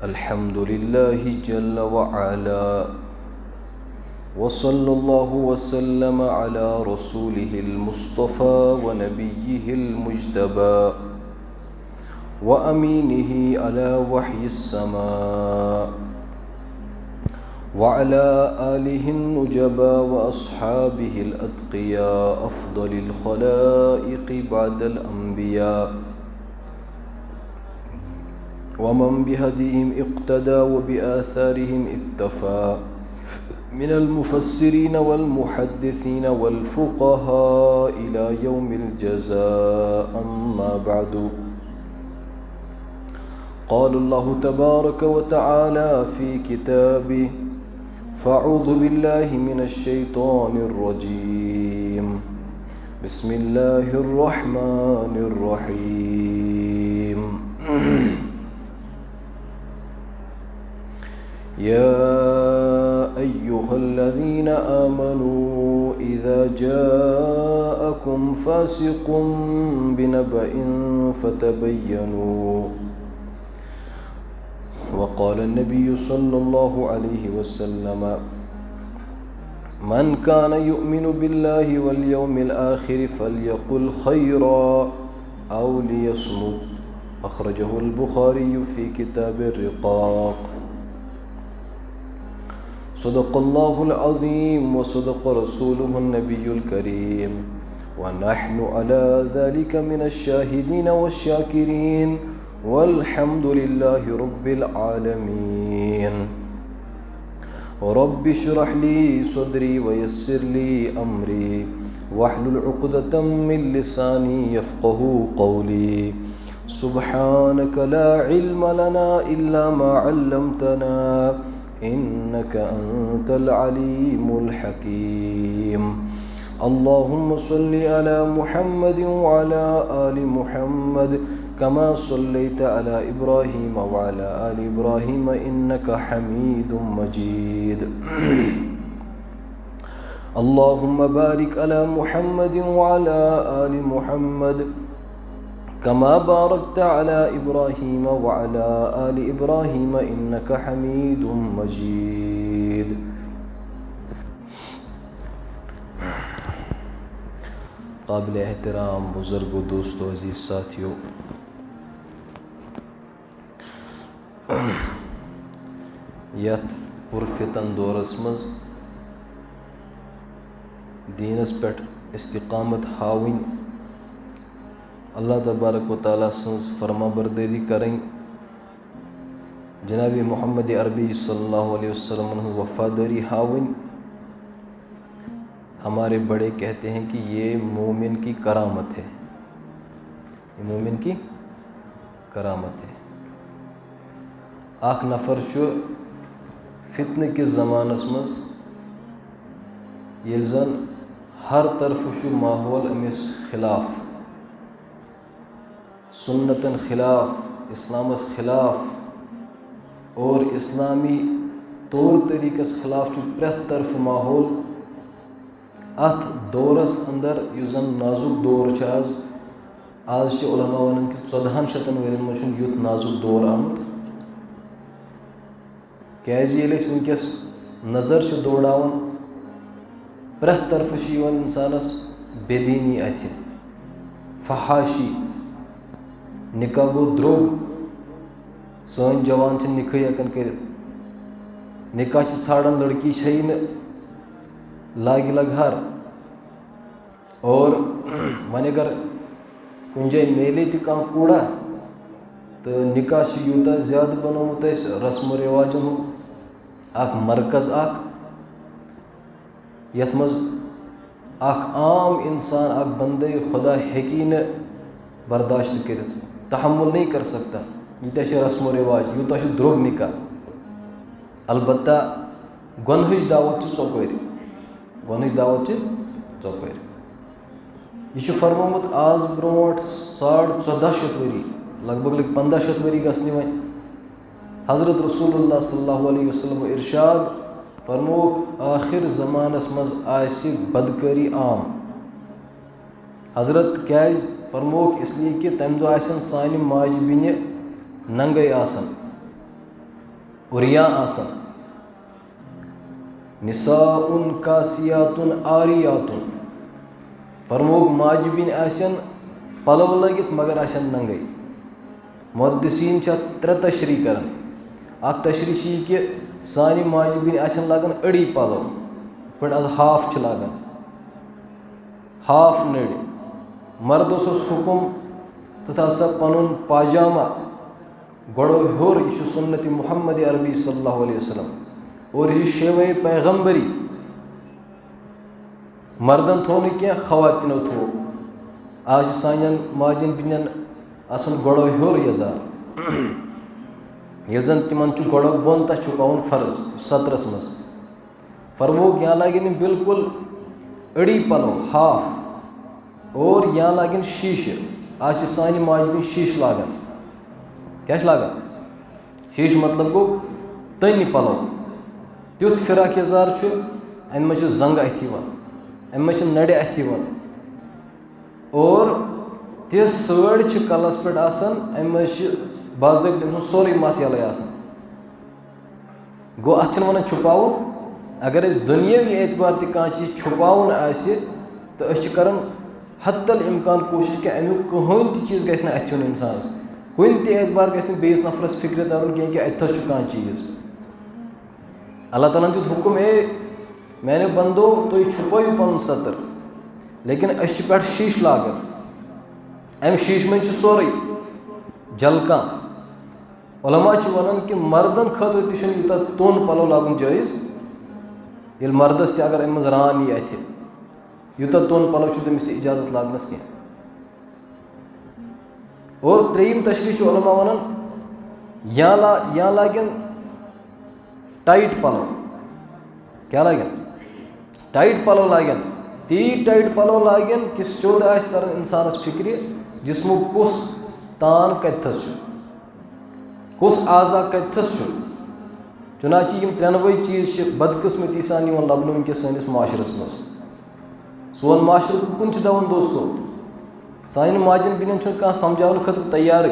अल्हम्दुलिल्लाहि जल्ल व अला व सल्लल्लाहु व सल्लम अला रसूलिहिल मुस्तफ़ा व नबिय्यिहिल मुज्तबा व अमीनिही अला वह्यिस समा व अला आलिहिन नुजबा व अस्हाबिहिल अत्क़िया अफ़्ज़लिल ख़लाइक़ि बअदल अंबिया वमन बिहदीहिम इक़्तदा व बिआसारिहिम इक्तफ़ा मिनल मुफ़स्सिरीन वल मुहद्दिसीन वल फ़ुक़हा इला यौमिल जज़ा अम्मा बअदु क़ालल्लाहु तबारक व तआला फ़ी किताबिही फ़अऊज़ु बिल्लाहि मिनश शैतानिर रजीम बिस्मिल्लाहिर रहमानिर रहीम या अय्युहल्लज़ीना आमनू इज़ा जाअकुम फ़ासिक़ुम बिनबइन फ़तबय्यनू वक़ाल नबिय्यु सल्लल्लाहु अलैहि वसल्लम मन कान युमिनु बिल्लाहि वल यौमिल आखिर फ़ल्यक़ुल खैरन औ लियस्मुत अख़रजहुल बुख़ारी फ़ी किताबिर रिक़ाक़। सदक़ल्लाहुल अज़ीम व सदक़ रसूलुहुन नबियुल करीम व नहनु अला ज़ालिका मिनश शाहिदीन वश्शाकिरीन वल्हम्दुलिल्लाहि रब्बिल आलमीन। रब्बि इश्रह ली सदरी व यस्सिर ली अमरी वहलुल उक़दतम मिन लिसानी यफ़क़हू क़ौली सुब्हानक ला इल्म लना इल्ला मा अल्लमतना इन्नका अंतल अलीमुल हकीम। अल्लाहुम्मा सल्लि अला मुहम्मद व अला आलि मुहम्मद कमा सल्लैता अला इब्राहीम व अला आलि इब्राहीम इन्नका हमीदुम मजीद। अल्लाहुम्मा बारिक अला मुहम्मद व अला आलि मुहम्मद कमा बारकता अला इब्राहीम व अला आलि इब्राहीम इन्नका हमीदुम मजीद। काबिल एहतराम बुज़ुर्गो, दोस्तों, अज़ीज़ साथियों, यथ पुरफितन दौरस मज़ दीनस पेट इस्तिक़ामत हाविन, अल्लाह तबारक व तआला सन्ज़ फर्माबरदारी करें, जनाब मोहम्मद अरबी सल्लल्लाहु अलैहि वसल्लम वफ़ादारी हाविन। हमारे बड़े कहते हैं कि ये मोमिन की करामत है, ये मोमिन की करामत है। आख नफ़र छु फितन के ज़मानस मज़ येल ज़न हर तरफ छु माहौल अमिस खिलाफ, सुन्नतन खिलाफ, इस्लामस खिलाफ और इस्लामी तौर तरीक़स खिलाफ छु प्रथ तरफ माहौल। अथ दौरस अंदर युस ज़न नाजुक दौर आज उलमा वनान कि 1400 वरियन मज युथ नाजुक दौर आमुत। क्याज़ि येले वनकस नज़र दौड़ावन प्रथ तरफ इंसानस बेदीनी अथ, फहाशी, निकाह गो द्रोग, सन जवान निकाह हेकन करित, निकाह छाड़न लड़की छई न लाग घर, और वन अगर कुन जाय मेले त कह कूड़ा तो निकाह यूता ज़्यादा बनोमुत रस्म रिवाजन मरकज़ यथ मज आम इंसान बंदे खुदा हेकी न बर्दाश्त कर तहम्मुल नहीं कर सकता यीत्या रस्म रिवाज यूता द्रोग निकाह। अलबत्ता गुनहज दावत चौपरी, गुनहज दावत चौपरी। यह फरमोमुत आज ब्रोट 1450 वरी, लगभग 1500 वरी गसने वन। हज़रत रसूलुल्लाह सल्लल्लाहु अलैहि वसल्लम इरशाद फरमोक आखिर ज़मानस मज आसि बदकारी आम। हज़रत क्या फरमोक इसलिए कि तम दो आसन सानि माज बिन नंगे आसन और या आसन निसाउन कासियातुन आरियातुन फरमोग माजबिन आसन पलव लगित मगर आसन नंगे। मुहद्दिसीन त्रे तशरी करन। अख तशरी कि सानि माजबिन आसन लागन अड़ी पलव पे आज हाफ लागन हाफ नड़। मर्दस हुकुम तथा सा पनुन पाजामा गड़ो हर यह सुन्नत मुहम्मद अरबी सल्लल्लाहु अलैहि वसल्लम और यह शेवे पैगम्बरी। मर्दन थो न क्या खवातिनो थो। आज सान माजन बिन आसन गड़ो हर यजार ये जन तिमन गड़ो बोन तथ पावन फर्ज सतरस मज फरमोग यहाँ लागिन बिल्कुल अड़ी पलो हाफ और यहाँ लागिन शीश। आज सान माजबिन शीश लागन। क्या लागन शीश मतलब गो तन पलो तुथ फिराक यजार अम मे जंग अथ अम मे नड़ अथ और ति सड़ कलस पे अम मे बाज़ाब्त तम सोरे मस यल गो अत वन छुपावन। अगर दुनियावी एतबार तह चीज छुपावन तो कर हत्तल इम्कान कोशिश कि अमुक कहन चीज़ गि अथ इंसान कुन एतबार गि बेस नफरस फिक्र तरन कि अथस कह चीज़। अल्लाह ताला दित हुकुम मैंने बंदो तुम छुपो पन सतर लेकिन पे शीश लागन। अम शीश में सोरे जलकान। उलमा वन कि मर्दन खतर यूता तोन पलो लागन जायज़ ये मर्दस अगर अम मज रान यी अथ यूता तोन पलो तमिस इजाजत लागनस कह। और त्रेयम तशरी उलमा वन या लागन टाइट पलो। क्या लागन टाइट पलो लागन ती टाइट पलो लागन कि सोद तरन इंसानस फिक्र जिस्मु कुस तान कथस कुस आज़ा कथस। चुनाची यम त्रेनवे चीज़ बदकिस्मती सान लबन वनकस सैनिस माशरस मज। सोन माशर कुन दवन दोस्तों सान माजन बिन कह समझाने खतर तैयार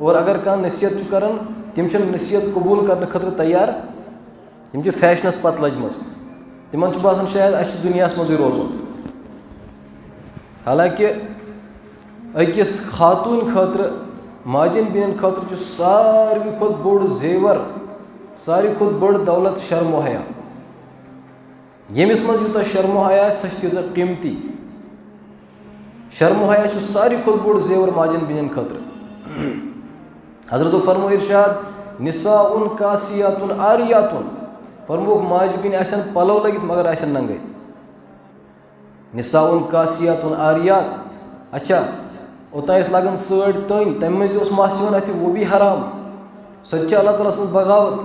और अगर कह नसीहत कर तम नसीहत कबूल करने खतर तैयार तम फैशनस पत लजम तिमन बासान शायद अस दुनिया मज रोजन। हालांकि अकिस खातून खतर माजन बिन खतर सारे खुद बोड़ जेवर सारे खुद बड़ दौलत शर्मो हया। यमिस मज यूता शर्मो हया सह तीजा कीमती। शर्मो हया सारे खुद बोड़ जेवर माजन बिन खतर। हजरत फरमो इरशाद निसाउन कासियातुन आरियातुन फरमोक माजबिन आसन पलो लगित मगर आसन नंगे। निसाउन कासियातुन आरियात अच्छा ओतान लागन सड़ तन तम मज मस अथ वो भी हराम। सह अल्लाह ताला सज बगावत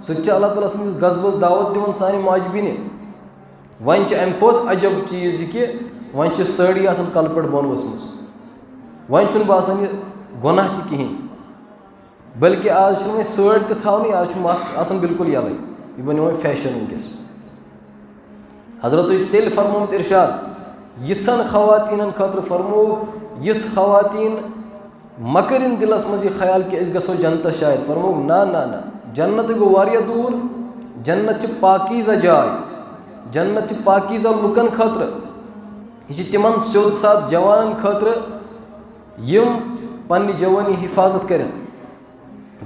सह अल्लाह ताला सज गजबस दावत दिवन सान माजबिन। वन अम खोत अजब चीज़ कि वन सड़ी आसान कल पे बोन वसम वन बसान यह गुनाह त कहें बल्कि आज वो सड़ तवन आज मस आसान बिल्कुल यल यह बन वो फैशन वनकस। हजरत तेल फरमोत इरशाद यिसन खवातीन खतर फरमो यिस खवातीन मकरिन दिलस मज यह ख्याल कि गो जन्नत शायद फरमो ना ना ना जन्नत गो वारिया दूर। जन्नत पाकीज़ा जाय जन्नत पाकीज़ा लुकन खतर यह तिमन सोद सात जवान खतर यम पन्नी जवानी हिफाजत करें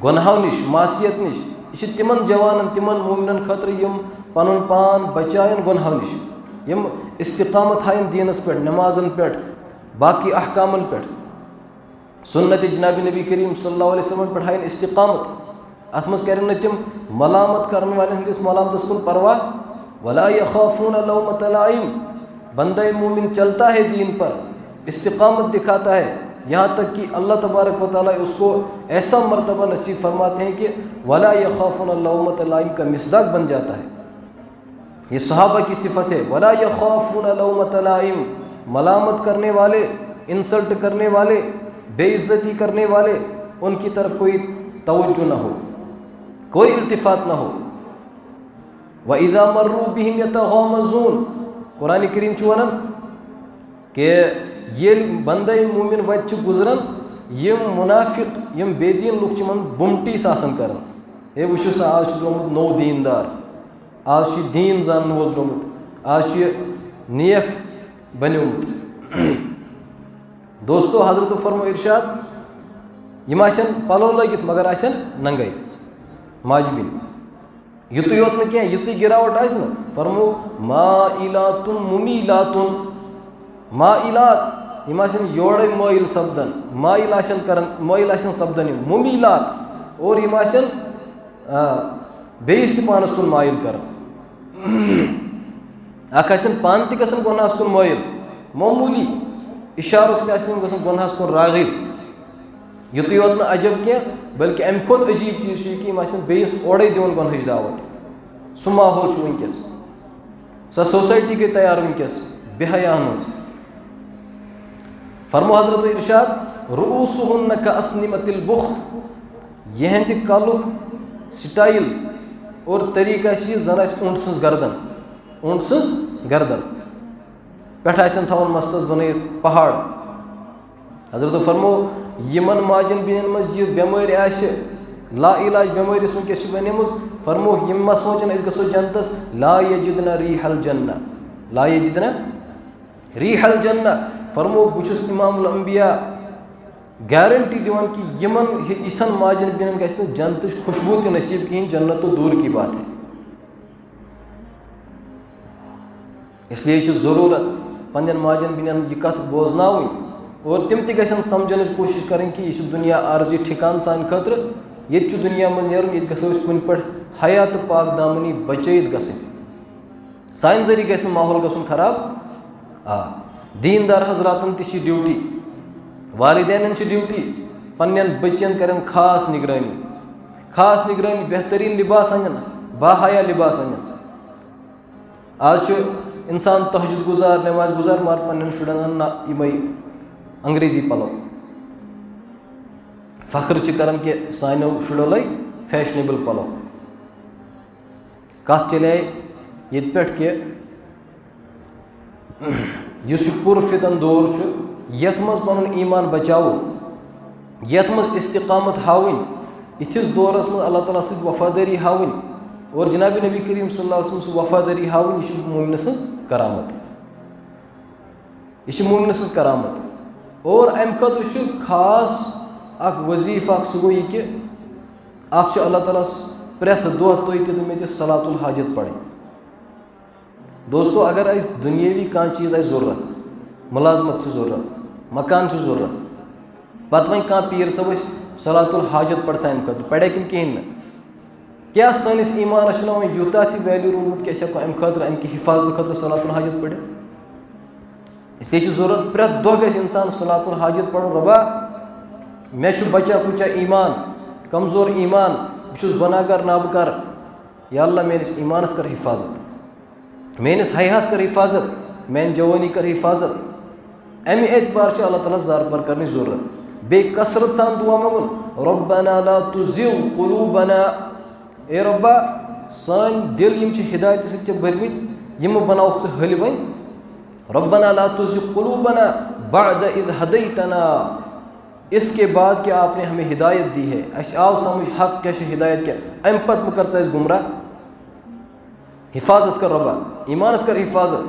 गुनाहों निश मासियत निश। यह तिमन जवान तिमन मोमिनन खतर यम पनुन पान बचायन गुनाहों निश यम इस्तिकामत हायन दीनस पे नमाजन पे बाकी अहकामन पे सुन्नत जनाब नबी करीम सल्लल्लाहु अलैहि वसल्लम पे हायन इस्तिकामत। अत मज करें तिम मलामत करने वाले हंदिस मलामतस कुन परवाह। वला यखाफून लौमत लाइम बंदा मोमिन चलता है दीन पर इस्तिकामत दिखाता है यहाँ तक कि अल्लाह तबारक व तआला उसको ऐसा मर्तबा नसीब फरमाते हैं कि वला यखाफून लौमत लाइम का मिसदाक बन जाता है। ये सहाबा की सिफत है। वला यखाफून लौमत लाइम मलामत करने वाले इंसल्ट करने वाले बेइज्जती करने वाले उनकी तरफ कोई तवज्जो ना हो कोई इल्तिफात ना हो। व इज़ा मर्रू बिहिम यतगामज़ून कुरान करीम वन कि ये बंदे मोमिन वत गुजरन यम मुनाफिक यम बेदीन लुक बुमटी आसान कर हे वुचो सा आज द्रोमुत नौ दीनदार, आज दीन जान वोल द्रोमुत, आज नेक बन्योमुत। दोस्तों हजरत फरमो इरशाद यम पलो लगित मगर आसन नंगे माजबिन। युत योत न क्या यी गिरावट आस न फरमो माइलातुन मुमीलातुन, माइलात यम योड़े मोइल सपदन, माइल मोइल सपदन, मुमीलात और यम बेस पानस कुन माइल कर। पान त गसन गुनाहस कुन मोइल, मामूली इशारों से गुनाहस कुन रागिब। युत योत न अजब क्या बल्कि अम खुद अजीब चीज़ कि बेस ओड़े दिवन गुनाहच दावत। सह माहौल वनकस, सह सोसाइटी गई तैयार वनकस बेहयान मज। फरमो हजरत इरशाद रुऊसुहुन्न कअस्निमतिल बुख्त, यहंद कलुक स्टाइल और तरीका जन ऊंट सज गर्दन, ऊंट सज गर्दन पे थवन मस्तस बनत पहाड़। हजरत फरमो यमन माजन बिन मज यह बेमारी ला इलाज बेमारी वनकस बनेम, फरमो यम मा सोचन गो जन्नतस ला यजिदना रीहल जन्ना, ला यजिदना रीहल जन्ना। फरमो बुछुस इमामुल अंबिया गारंटी दिवान कि यमन इसन माजन बिन गस जन्नत खुशबू त नसीब कहीं, जन्नत तो दूर की बात है। इसलिए ज़रूरत पन्न माजन बिन यह कथ बोजनाव और तिम त गन समझन कोशिश करें कि यह दुनिया आर्जी ठिकान सान खतर, ये दुनिया मज नेरुन, ये गो कुन पे हयात पाक दामनी बचित गस, सान जरिए गस माहौल गसन खराब। दीनदार हजरातन ती ड्यूटी, वालिदैन ड्यूटी पन्न बच्चन करें खास निगरानी, खास निगरानी, बेहतरीन लिबास अन, बाहया लिबास अन। आज इंसान तहज्जुद गुजार, नमाज गुजार, मार पन्न शुरन यम अंग्रेजी पलो फख्र कर कि सानो शुरो लग फैशनेबल पलो। कत चले ये कि पुरफितन दौर यथ मज पन ईमान बचाव, यथ मज इस्तिकामत हावन, इथिस दौरस मज अल्लाह ताला सद वफादारी हावन और जनाब नबी करीम सल्लल्लाहु अलैहि वसल्लम वफादारी हावन। यह मोमिन सज करामत, यह मोमिन सज करामत। और अम खतर खास अख वजीफ सह गो यह कि अल्लाह ताला प्रेथ दह तुम मे सलातुल हाजत पढ़। दोस्तों अगर अस दुनियावी कह चीज़ ज़रूरत, मुलाजमत ज़रूरत, मकान ज़रूरत, पत वन कह पीर सब सलातुल हाजत पढ़ सान खतर पढ़े कि कहें न क्या सनिस ईमान यूता वैल्यू रूदमुत कि अम खतर अम हिफाजत खतर सलातुल हाजत पढ़। इसलिए ज़रूरत प्रेथ दह गस इंसान सलातुल हाजत पढ़। रबा मे बचा कुचा ईमान, कमज़ोर ईमान, बस गुनाहगार नाबकार, या अल्लाह मेनिस ईमानस कर हिफाजत, मेनिस हयास कर हिफाजत, मेन जवानी कर हिफाजत। अमि एतबार अल्लाह ताला जार पर करने ज़रूरत। बे कसरत सान दुआ मंगुन रब्बना ला तुज़िग़ क़ुलूबना, ए रब्बा सान दिल यम हिदायत से भरमित यम बनाओ हल वन। रब्बना ला तुज़िग़ क़ुलूबना बअद इज़ हदैतना, इसके बाद कि आपने हमें हिदायत दी है, अस आव समझ हक क्या हिदायत क्या, अम पत मह कर गुमराह। हिफाजत कर रब्बा, ईमानस कर हिफाजत।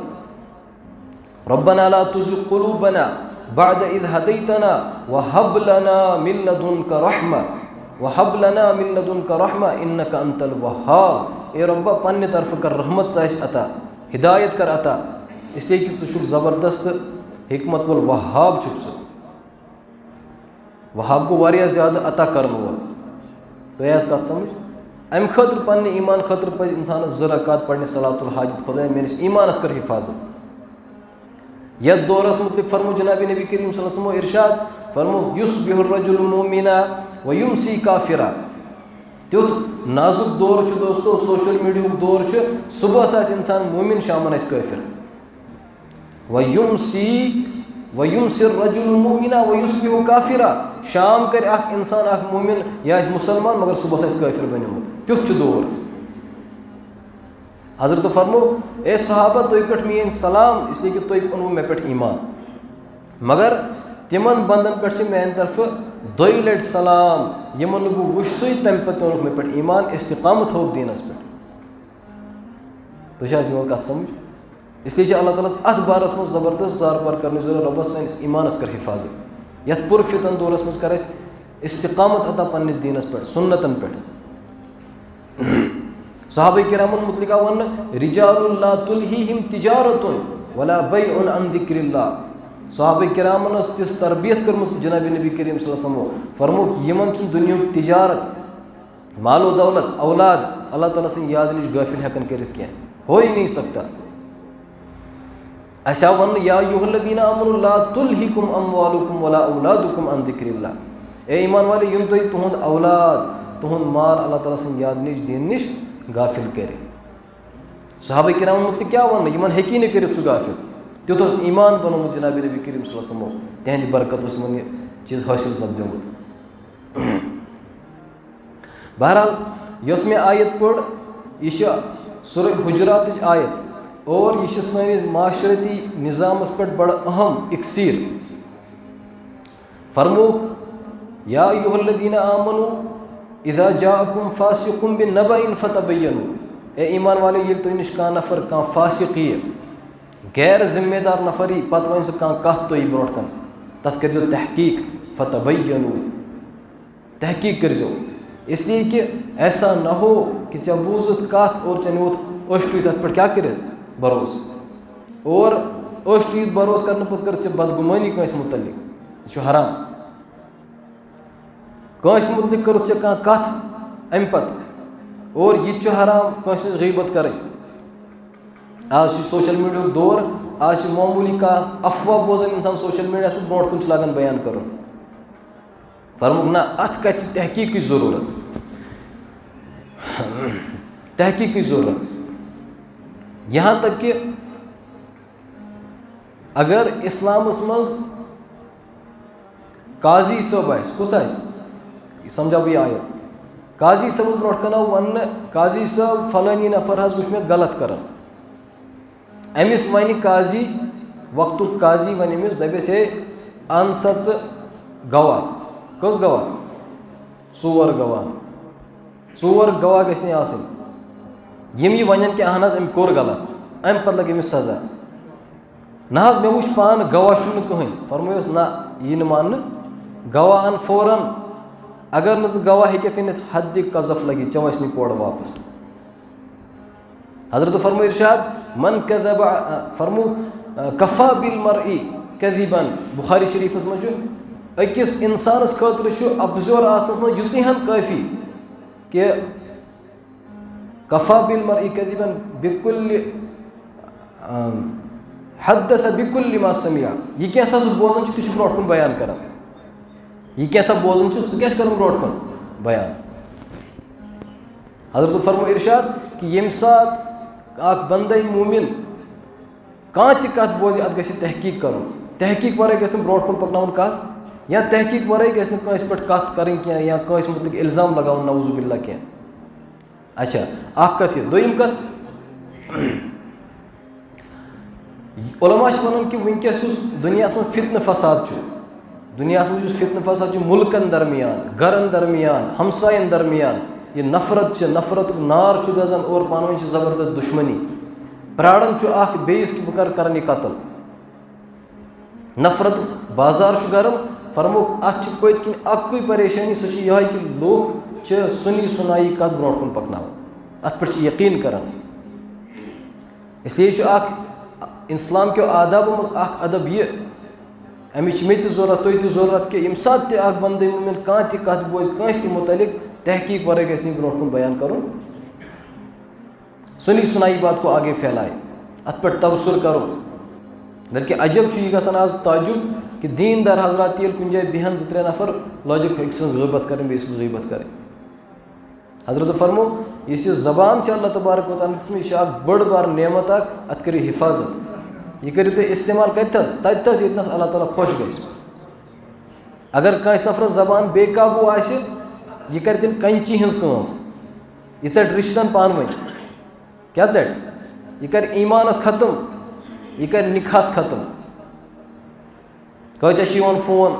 रब्बना ला तुज़िग़ क़ुलूबना बअद इज़ हदैतना वहब लना मिन लदुनका रहमा, वहब लना मिन लदुनका रहमा इन्नका अंतल वहाब। ए रब्बा पन्ने तरफ कर रहमत अता, हिदायत कर अता, इसलिए कि ज़ुक ज़बरदस्त हिकमत वल वहाब छुक स, वहाब को वारिया ज़्यादा अता करन वोल। तो यह कत समझ अम खतर पन्ने ईमान खतर पे इंसान ज़रक़ात पढ़ने सलातुल हाजत, खुदा मेनिस ईमानस कर हिफाजत। यह दौरस मुतलिक फरमो जनाब नबी करीम सल्लल्लाहु अलैहि वसल्लम इरशाद फरमो युस्बिहुर रजुलु मुमिना व युमसी काफिरा। तुथ नाजुक दौर दोस्तों, सोशल मीडिया दौर, सुबह इंसान मोमिन शामन काफिर। वयुमसिर रजुलु मुमिना व युस्बिहु काफिरा, शाम कर इंसान मोमिन या मुसलमान मगर सुबह काफिर बनिमुत, तुथ दौर। हजरत फरमो ए सहाबा तुम पे मीन सलाम, इसलिए कि तुम ओनवु मे पे ईमान, मगर तिमन बंदन पे मेन तरफ दोई लट सलाम यमन बह वुश तम पे ओनुक मे पे ईमान इस्तिकामत हो दीनस पे। तो कत समझ, इसलिए अल्लाह ताला अत बारस में ज़बरदस्त जार पार करने जरूरत। रब्बस सानिस ईमानस कर हिफाजत, यथ पुरफितन दौरस में कर इस्तिकामत अता पन्निस दीनस पे सुन्नतन पे। सहाबा किरामन मुतलिका वन रिजालुन ला तुलहिहिम तिजारतुन वला बैउन अन जिक्रिल्लाह। सहाबा किरामन तिस तरबियत कर्म जनाब नबी करीम सल्लल्लाहु अलैहि वसल्लम फरमोक यमन दुनिया तिजारत मालो दौलत औलाद अल्लाह ताला से याद निश गाफिल हेकन करित क्या हो ही नहीं सकता। अच्छा वन या अय्युहल्लज़ीना आमनु ला तुलहिकुम अमवालुकुम वला औलादुकुम अन जिक्रिल्लाह। ए ईमान वाले युन तो तुहद औलाद तुहद माल अल्लाह ताला से याद निश दीन निश गाफिल करे। सहाबा किराम मुत क्या वन यमन हेकी न कर सह गाफिल तुत ईमान बनोमुत जनाब नबी करीम सल्लल्लाहु अलैहि वसल्लम तिहंद बरकत मन यह चीज़ हासिल सपदोमुत। बहरहाल यस में आयत पढ़ यह सूरह हुजुरात आयत और यह सानिस माशरती निज़ामस पे बड़ अहम इक्सीर। फरमोक या अय्युहल्लज़ीना आमनु इज़ा जाअकुम फासिकुम बिनबइन फतबय्यनु। ए ईमान वाले ये तो निश कह नफर कह फासिक गैर जिम्मेदार नफरी पत वन सह कह कत तो ब्रोट कन तथ कर तहकीक फतबय्यनु तहकीक कर। इसलिए कि ऐसा न हो कि चे बूजुत कत और चे नोत अष्ट तथ पे क्या कर भरोस और अष्ट भरोस कर पे कर बदगुमानी कंस मुतलिक यह हराम। कंस मुतलिक कर कह कथ अम पत और यह हराम कंस गीबत कर। आज सोशल मीडिया दौर, आज मामूली का अफवाह बोजान इंसान सोशल मीडिया पे ब्रोट कुछ लगन बयान कर। फरमुक ना अत कत तहकीक की ज़रूरत, तहकीक की ज़रूरत। यहाँ तक कि अगर इस्लामस मज काजी सब कुस समझा बह आयत काजी सब ब्रोट कना वन काजी सब फलानी नफर हज वुच मे गलत कर अमिस वन काजी वक्त काजी वन अमिस दपस हे अन सा गवाह कस गवाह चोर गवाह गि यम यह वन कि अहन अम कोर गलत अम पत लगे अमिस सजा ना मे वुच पान गवाह कहें फरमोस ना यह मान गवाह अन फौरन अगर न गवाह हे कनित हद कज़फ लगी चवस नी कोड़ वापस। हजरत फरमो इरशाद मन कज़ब फरमो कफ़ा बिल मरई कज़िबन बुखारी शरीफस मज अकिस इंसानस खतर अबजोर आसनस मज युहन काफ़ी कि कफ़ा बिल मरई कज़िबन बिकुल्ल हदस बिकुल्ल मा समिया। यह क्या बोजान तह ब्रोट कुन बयान कर, यह क्या बोजान सह क्या कर ब्रोट कुन बयान। हजरत फरमो इरशाद कि यम सात बंदे मुमिन कह कत बोज अत गि तहकीक कर, तहकीक वर गि ब्रोट कुन पकन कत या तहकीक वर गि पे कत कर या कंस मुतलिक इल्ज़ाम लगान नऊज़ुबिल्लाह क्या। अच्छा अख कत दोयम कत उलमा वन कि वनकस दुनिया में फितन फसाद दुनिया में फितन फसाद मुल्कन दरमियान गरन दरमियान हमसायन दरमियान यह नफरत नार गजान और पान ज़बरदस्त दुश्मनी प्राड़न बेस कि बह कर कतल नफरत बाजार गरम। फरमोक अत पत किन अक् परेशानी सह यह कि लोग सुनी सुनाई कत ब्रोट कुन पकन अत पे यकीन कर। इसलिए इस्लाम के आदाब मज अदब यह अमिच मे ज़रूरत तुह ज़रूरत कि यम सात बंदे मुमिन कह कत बोज कंस मुतलिक तहकीक वर गि ब्रोट कुन बयान कर सुनी सुनाई बात को आगे फैलाए अत पे तबसुर करो। बल्कि अजब यह गसान आज ताजुब कि दीनदार हजरात ये कुन जाए बेहन जो त्रे नफर लॉजिक एक गीबत करें बेस गीबत करें। हजरत फरमो इस ज़बान अल्लाह तबारक व तआला यह बड़ बार नेमत अत कर हिफाजत यह करो तुम इस्तेमाल कतस तथस यतनस अल्लाह ताला खुश गई। अगर कंस नफर ज़बान बेकाबू आए यह कर तेल कंची हज कम यह ट रिश्तन पान वन क्या ट यह कर ईमानस ख़त्म यह कर निखास ख़त्म। कत फोन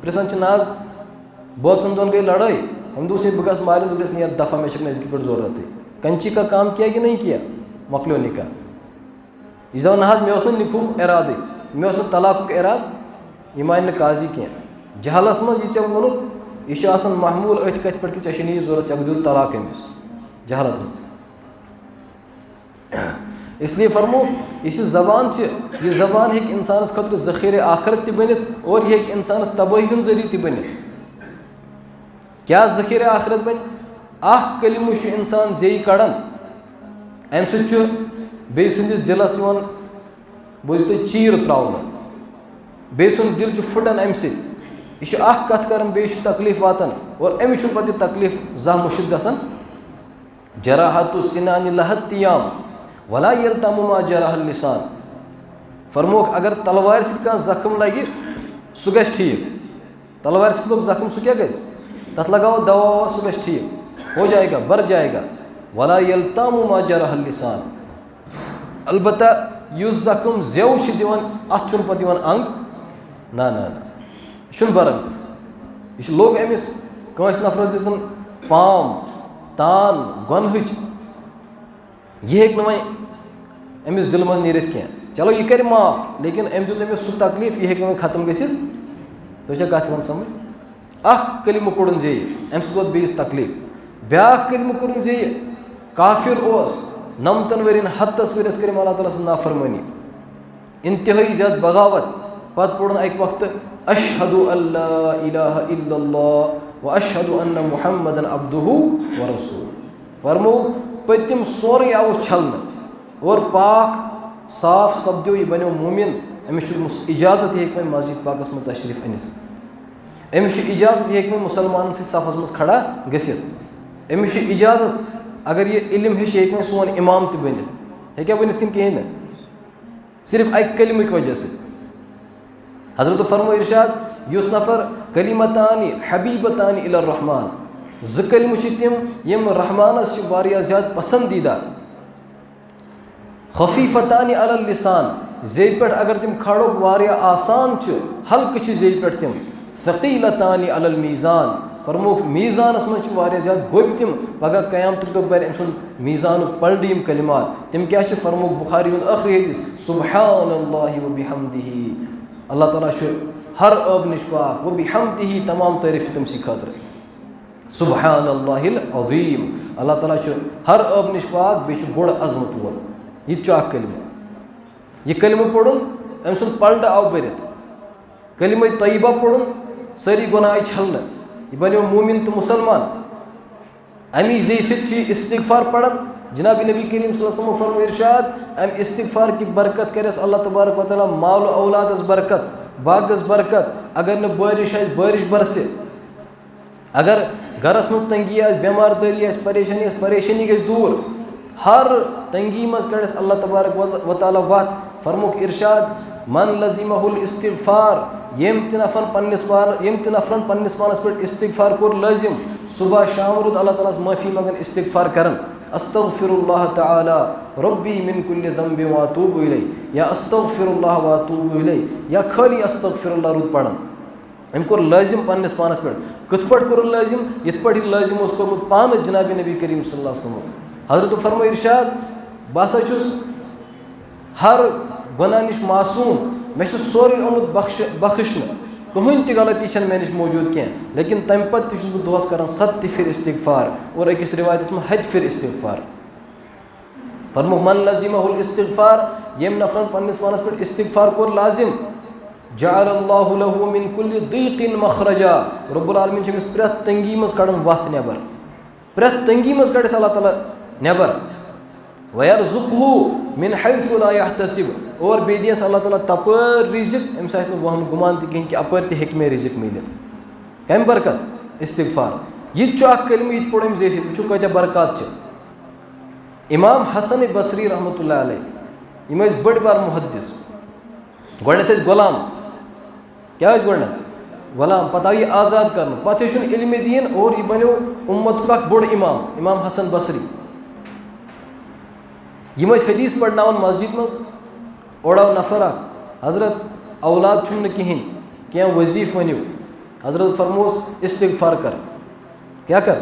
प्रसान आज बोचन दोन गई लड़ाई, हम दूसरे बगस मारे दूसरे नहीं यार दफ़ा में शक इसकी पर ज़रूरत है। कंची का काम किया कि नहीं किया, मकलो निकाह यह जब नहाज मे ना निकुक इरादे मे तलाक इराद यह मान काजी कह जहलस मज यह वोनुत यह महमूल अथ कत पे कि चे जरूरत चे दिल तलाक अमिस जहलत। इसलिए फरमो इस ज़बान यह ज़बान हेक इंसानस खतर ज़ख़ीर आखरत ति बनित और यह हेक इंसानस तबाही हुंद ज़रिय ति बनित। क्या ज़ख़ीर आखरत बन अख कलिमु इंसान जे कड़न अम सु बेस दिलस बोझ तुम चीर त्रावन बे सुन दिल फुटन अम सह कत कर बे तकलीफ वातन और अमिस पे तकलीफ जह मुशिद गसन। जराहतु सिनानि लहत्तियाम वला यल्तमु मा जराहल लिसान। फरमोक अगर तलवार सह जख्म लगे सह गस ठीक, तलवार सह लोग जख्म सह क्या गस तथ लगाओ दवा ववा सह गस ठीक हो जाएगा बर जाएगा। वला यल्तमु मा जराहल लिसान। अलबत्ता युस जख्म जेव दिवान अथ पे दिवान अंग ना ना ना यह बरन यह लोग अमिस कंस नफरस दिसन पाम तान गनहच यह हेक वह अमिस दिल मज नीरित कह। चलो यह कर माफ लेकिन अम दुत अमिस सह तकलीफ यह हेक खत्म गसित। तो कत वन समझ अख कलिमु कोड़न जे अम सह बेस तकलीफ ब्या कलिमु कोड़न जे काफिर ओस 19 वरियन हत्तस वरियस कर अल्लाह ताला सं नाफरमानी इंतहाई ज्यादा बगावत पत पोड़न अक वक्त अशहदु अल्ला इलाहा इल्लल्लाह व अशहदु अन्ना मुहम्मदन अब्दुहु व रसूल। फरमो पतिम सोरे आव छलन और पाक साफ सपदो यह बनो मोमिन अमिस इजाजत हेक वह मस्जिद पाकस में तशरीफ अनित अमिस इजाजत हेक वह मुसलमान सफस मज खड़ा गसित अमिस इजाजत अगर ये इल्म हेच हेक वह सोन इमाम त बनित हेक्या बनित कि कहीं ना सिर्फ अक कलिमक वजह से। हजरत फरमो इरशाद युस नफर कलिमतानी हबीबतानी इलर रहमान ज कलिम तिम यम रहमानस ज्यादा पसंदीदा खफीफतानी अलल लिसान जे पे अगर तिम खड़ोक वारिया आसान हल्क जे पे तिम सकीलतानी अलल मीज़ान फरमोक मीज़ानस मज ज्यादा गोब तिम पगह क़यामत दो बर अम सुन मीज़ान पलड यम कलिमात तिम क्या फरमोक बुखारी आखिरी हदीस सुब्हानल्लाहि व बिहम्दिही अल्लाह ताला हर अब निष्पाक वो बिहम्दिही तमाम तारीफ तम सी खतर सुब्हानल्लाहिल अज़ीम अल्लाह ताला हर अब निष्पाक बे बोड़ अजमत वोल यह कलिम यह कलिम पढ़ुन अम सुन पलड आव बरित कलिम तय्यबा पढ़ुन सारी गुनाह छलन यह बनो मोमिन तो मुसलमान अमी जे सि इस्तिगफार पढ़न। जनाब नबी करीम सल्लल्लाहु अलैहि वसल्लम फरमाया इरशाद अम इस्तिगफार की बरकत करस अल्लाह तबारक व तआला माल औलादस बरकत बागस बरकत अगर न बारिश आस बारिश बरसे अगर घरस में तंगी आस बेमारदारी आस परेशानी गस दूर हर तंगी मज कड़स अल्लाह तबारक व तआला वत। फरमुक इरशाद मन लजिमहुल इस्तिगफार यम तनफन पन्निस पानस पे इस्तिगफार कोर लाजिम सुबह शाम रुद अल्लाह ताला माफ़ी मंगन इस्तिगफार करन अस्तगफिरुल्लाह तआला रब्बी मिन कुल्लि ज़ंबि व अतूबु इलैहि या अस्तगफिरुल्लाह व अतूबु इलैहि या खाली अस्तगफिरुल्लाह रुद पढ़न अम कोर लाजिम पन्निस पानस पे कथ पट कोर लाजिम यथ पट लाजिम उस कोरमुत पान जनाब नबी करीम सल्लल्लाहु अलैहि वसल्लम। हजरत फरमाया इरशाद बसा छुस हर गुनाह निश मासूम मे सोरे आमुत बख्शन कहन ति गलती मे नश मौजूद कह लेकिन तम पे दोस कर 7 फिर इस्तिगफार और अकिस रिवायत में 7 फिर इस्तिगफार। फरमो मन लजिमहुल इस्तिगफार यम नफरन पन्निस पानस पे इस्तिगफार कोर लाजिम जअलल्लाहु लहु मिन कुल्लि दीक़िन मखरजा रब्बुल आलमीन छमिस प्रत तंगी मज कड़न वथ नेबर प्रत तंगी मज कड़स अल्लाह ताला नेबर वयरज़ुक़हु मिन हैसु ला यहतसिब और बेदियस अल्लाह ताला तपर रिज़िक अम्स आस वहम गुमान कहें कि अपर ते हेक मे रिज़िक मिलित कम बरकत इस्तिगफार यह कलिम यह पढ़ जे वो कत बरकत। इमाम हसन बसरी रहमतुल्लाह अलैह यम बड़ बार मुहद्दिस गोडनेथ गुलाम क्या गोडनेथ गुलाम पत आव यह आज़ाद कर पे इल्म दीन और यह बनो उम्मत का बोड़ इमाम हसन बसरी यम हदीस पढ़नावन मस्जिद मज ओड़ाव नफर हजरत औलाद छुम कहें क्या वजीफ वनो हजरत फरमोस इस्तिगफार कर, क्या कर,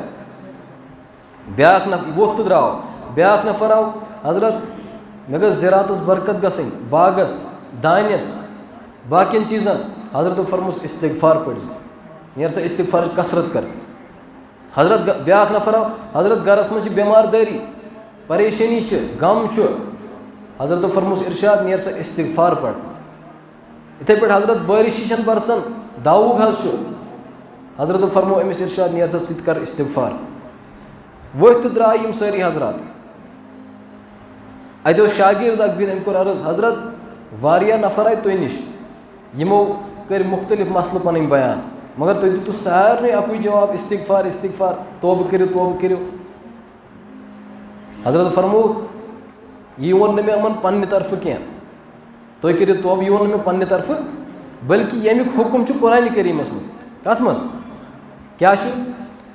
ब्याक न वोत तो द्राव, ब्याक नफर आव, हजरत मे गस ज़रातस बरकत गसन, बागस, दानस, बाकिन चीज़न, हजरत फरमोस इस्तिगफार पढ़, नेर सा इस्तिगफार कसरत कर। हजरत ब्याक नफर आव, हजरत गरस में बेमारदारी, परेशानी, गम, हजरत फरमोस इरशाद नेर सा इस्तिगफार पढ़। इथे पे हजरत बारिश बरसन, दाऊग हज, हजरत फरमो अमिस इरशाद नेर सा कर इस्तिगफार। वह तो द्राय यम सारी हजरत, अत शागिर्द अक बिन, कोर अर्ज, हजरत वारिया नफर आय तुह निश, यमो कर मुख्तलिफ मसल पन बयान, मगर तुह दितु सारे अकु जवाब इस्तिगफार इस्तिगफार, तौबह करो। हजरत फरमो यह वो मे अमन पन्ने तरफ कह, तुह करो तौबह, यह वो मे पन्ने तरफ, बल्कि यमिक हुक्म कुरान करीमस मज, कत मज क्या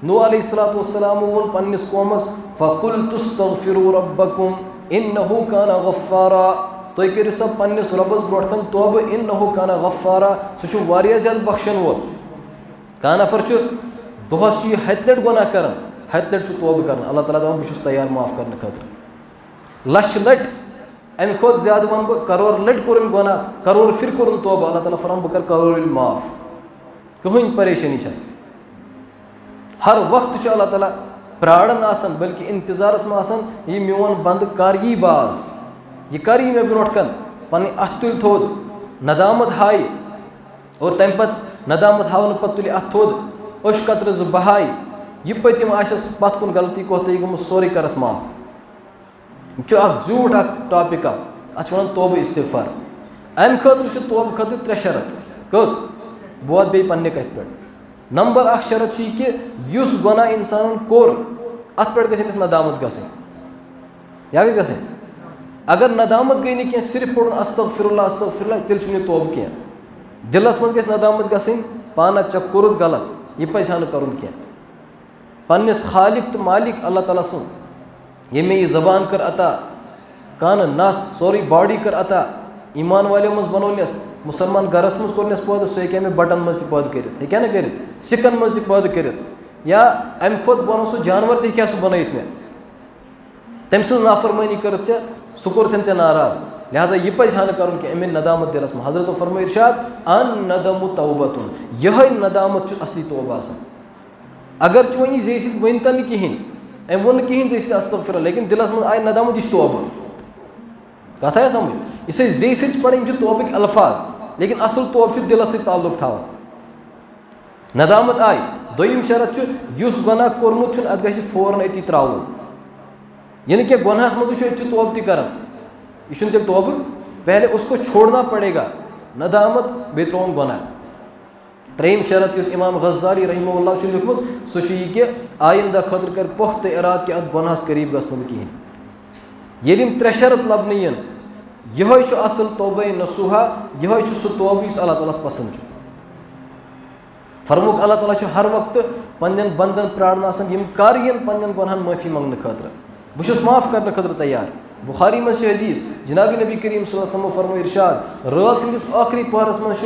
नूह अलैहिस्सलातु वस्सलाम वोन पन्निस कौमस, फ़कुल तुस्तग़फिरू रब्बकुम इन्नहु काना गफ़्फ़ारा, तुह करो सा पन्निस रब्बस ब्रोट कन तौबह, इन्नहु काना गफ़्फ़ारा, सह वारिया ज़्यादा बख्शन वोल। कह नफर दोहस यह हत लट गुनाह कर, हत लट तौबह कर, अल्लाह ताला दपान बहुत तैयार माफ़ करने खतर, लछ लट अमि खुद ज़्यादा वन बह करोड़ लट कोर गुनाह, करोड़ फिर कोर तौबह, अल्लाह ताला फरमान बह कर करोड़ माफ़, कहीं परेशानी हर वक्त अल्लाह ताला प्राड़न आसन, बल्कि इंतजारस में आसन, यह मोन बंद कर यी बाज, यह कर यी मे ब्रोट कन, पन अथ तुल थोद, नदामत हाय, और तम पत नदामत हावन पत तुल अथ थोद, अश कतर ज बहाय, यह पतिम आशस पत कुन गलती कोताही गम सोरे करस माफ। झूठ अख टॉपिक अत वन तौबह इस्तिगफार। अम खतर तौबह खतर 3 शरत, कस बहुत बे पन्ने कथ पे। नंबर 1 शरत कि युस गुनाह इंसान कोर, अत पे गस नदामत गसन, क्या गस गसन, अगर नदामत गई नहीं, सिर्फ पढ़ अस्तगफिरुल्लाह अस्तगफिरुल्लाह, तेल तौबह कह, दिलस मज गस नदामत गसन, पाना चक कोरुत गलत, यह पज हा कर पन्निस खालिक तो मालिक अल्लाह ताला सुन, ये मे यह जबान कर अता, कान नस सोरी बॉडी कर अता, ईमान वाले मज बनोनस, मुसलमान गरस मज कोरनस पद, सह हे मे बटन मज पद कर, हे ना कर, सिकन मज पद कर, या अम खुद बनो सह जानवर ते सह बन मे, तम सज नाफरमानी कर सह कोर थे नाराज, लिहाजा यह पज हा कर अमे नदामत दिलस में। हजरत फरमो इरशाद अन नदमु तौबतुन, यह नदामत असली तौबह आसान। अगर वन जे वन तन कहें, अम वो कहें जे अस्तगफिर, लेकिन दिलस मज आय नदामत, यह तौबह, कथ आया समझ, इसे जे सच पढ़ तौबह अल्फाज, लेकिन असल तौबह दिलस सत ताल्लुक थवान। नदामत आय। दोयम शरत युस गुनाह कोरमुत अत गि फौरन अति त्राउन, यानी कि गुनाहस मज तौबह तौबह, यह तेल तौबह, पहले उसको छोड़ना पड़ेगा, नदामत बे त्रोन गुनाह। 3 शरत इस इमाम गज़्ज़ाली रहमहुल्लाह लिखमुत सह यह कि आइंदा खतर कर पुख्त इराद कि अत गुनाहस करीब गसन कहें। ये 3 शरत लबन यन, यह असल तौबह नसूहा, यह सह तौबह इस अल्लाह ताला पसंद। फरमुक अल्लाह ताला हर वक्त पन्न बंदन प्राण आसान, यम कर पन्न गुनाहन माफ़ी मंगने खतर, बहुत माफ़ करने खतर तैयार। बुखारी मज हदीस, जनाब नबी करीम सल्लल्लाहु अलैहि वसल्लम फरमो इरशाद, रात संदिस आखिरी पहरस मज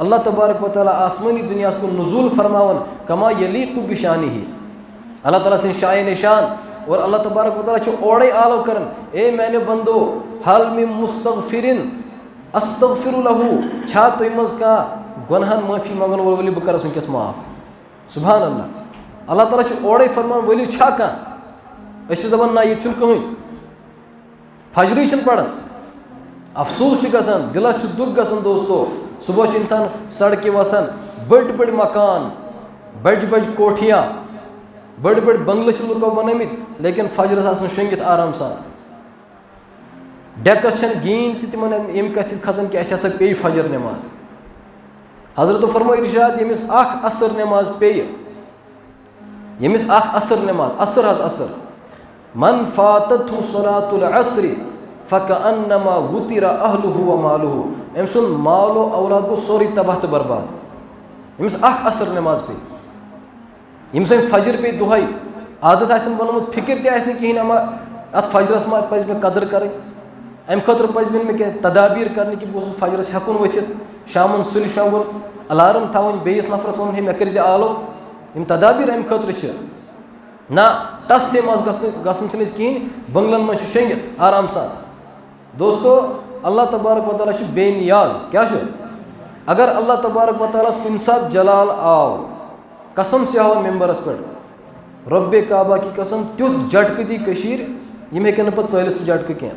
अल्लाह तबारक व तआला आसमानी दुनिया को नुज़ूल फरमावन, कमा यलीक़ु बिशानिही, अल्लाह ताला से शान निशान, और अल्लाह तबारक व तआला ओड़े आलो करन, ए मैंने बंदो हल मिन मुस्तगफिरिन अस्तगफिरु लहू, छा तुम मज का गुनाहन माफ़ी मंगन वोल वली बह करस वनकस माफ़। सुभान अल्लाह, अल्लाह ताला ओड़े फरमान वली छा कह, अस दपान ना ये कहीं, फजरी पढ़न, अफसोस गसान, दिलस दुख गसान दोस्तों। सुबह इंसान सड़कें वसान, बड़ बड़ मकान, बज बज कोठियाँ, बड़ बड़ बंगल लुको बनमित, लेकिन फजरस आसान शंगित आराम सान, डेकस गीन तिमन यम कथ खसान कि अस पे फजर नमाज। हजरत फरमो इरशाद यमिस अख असर नमाज पे, यमिस अख असर नमाज, असर हज असर, मन फाततहु सलातुल अस्री फ़कअन्नमा वुतिरा अहलुहु व मालुहु, अम सुन मालो औलाद को सोरी तबाह तो बर्बाद। यमिस अख असर नमाज पे, यम सन फजर पे दुहाई आदत आसन बनमुत, फिक्र ते कहीं अमा अत फजरस मा पज मे कदर कर, अम खतर पज मे क्या तदाबीर करने कि बह फजरस हेकुन वथित, शामन सुल शोंगुन अलार्म थवन बेस नफरस वन हे मे कर आलो यम तदाबीर अम खतर ना टस से मज गसन कहें बंगलन मज शेंगित आराम सान। दोस्तों अल्लाह तबारक व तआला बेनियाज क्या अगर अल्लाह तबारक व तआला कुन सात जलाल आव कसम से आवन मेम्बरस पे रब्बे काबा की कसम तुथ झटक दी कशीर यम हेकन पे चलित सह झटक कह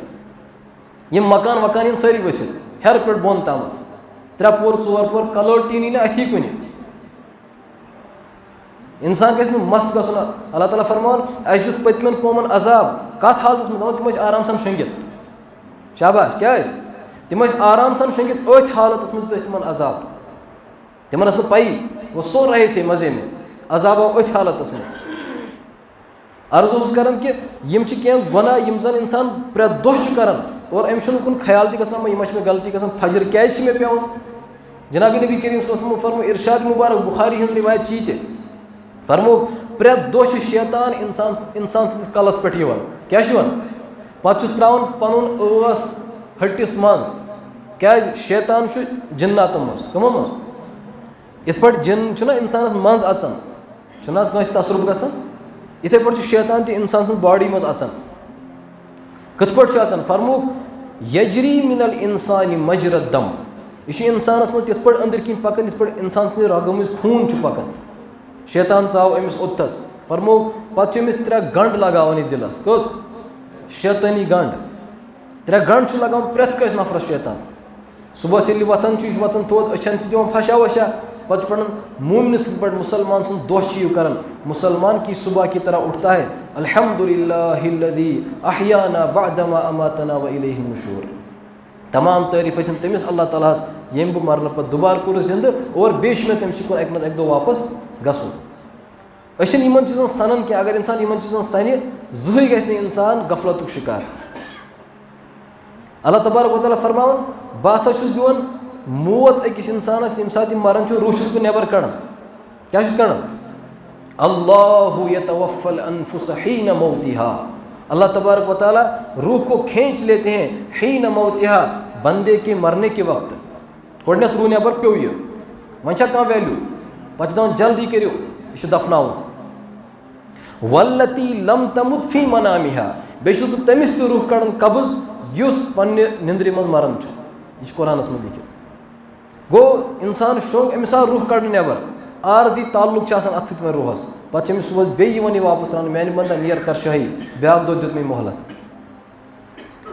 यम मकान वकान सारी वसित हेर पे बोन तम 3 पोर 4 पोर कलर टीनी ना अथी कुन इंसान गस मस गसन। अल्लाह ताला फरमान अस दुत पतमन कौमन अजाब कत हालत में तम आराम सान शंगित शाबाश क्या तम आराम सान शंगित अथ हालत में तम अजाब तमन पई वो सो रहे थे मजे में अजाब आओ अथ हालत में। अर्ज कर कह गुना यम जन इंसान प्रे दोह कर और अम्स कुन ख्याल तक मे गलती ग फजर क्या मे पे जनाब नबी करीम फरमो इरशाद मुबारक बुखारी हज रिवायत ची फरमो प्रे दोह शैतान इंसान सदिस कलस पे क्या पे त्रावन पन स हटिस मज क्या शैतान जिन्नातों मज कमो मज इत पे जिन इंसानस मज अचान तसरुफ गसान इथे पे शैतान त इंसान बॉडी मज अचान कथ पे अचान फरमो यजरी मिनल इंसान मजरत दम यह इंसानस मज तिथ पे अंदर किन पकन इत पे इंसान सद रगो मज खून पकन शैतान चाव अमिस ओत्थस फरमो पे अमिस 3 गंड लगावन दिलस कस शैतानी गंड 3 गंड लगान प्रेथ कस नफरस शैतान सुबह ये वथन वथन थोद अछन दिवान फशा वशा पे पे मोमिन पे मुसलमान सुन दोह कर मुसलमान की सुबह की तरह उठता है अल्हम्दुलिल्लाहिल्लज़ी अहयाना बअदमा अमातना व इलैहिन नुशूर। तमाम तारीफ तमिस अल्लाह ताला यम बह मरने पे दोबार कोर जिंद और बेश में तम कुन एक न एक दो वापस गसन इन चीज़न सनन कि अगर इंसान इन चीज़न सन जहन गि इंसान गफलत शिकार। अल्लाह तबारक व तआला फरमान बह दिवान मौत अकिस इंसानस यम सात मरान रूह बह नबर कड़ान क्या कड़ान अल्लाहु यतवफ़्फ़ल अनफुस हीन मौतिहा अल्लाह तबारक व तआला रूह को खींच लेते हैं हीन मौतिहा बंदे के मरने के वक्त गोडनस रूह नबर पे वह कह वैल्यू पे दपान जल्दी करो यह दफनाव वल्लती लम तमुत फी मनामिहा बेस बह तमिस तो रूह कड़न कब्ज युस पन्ने निंद्रि मज मरन यह कुरानस में लिखित गो इंसान शोंग अमिस रूह कड़न नबर आरजी ताल्लुक अत सत रूहस पे सुबह बे वापस त्रान मैंने बंदा नियर कर शाही ब्या दो दित मे मोहलत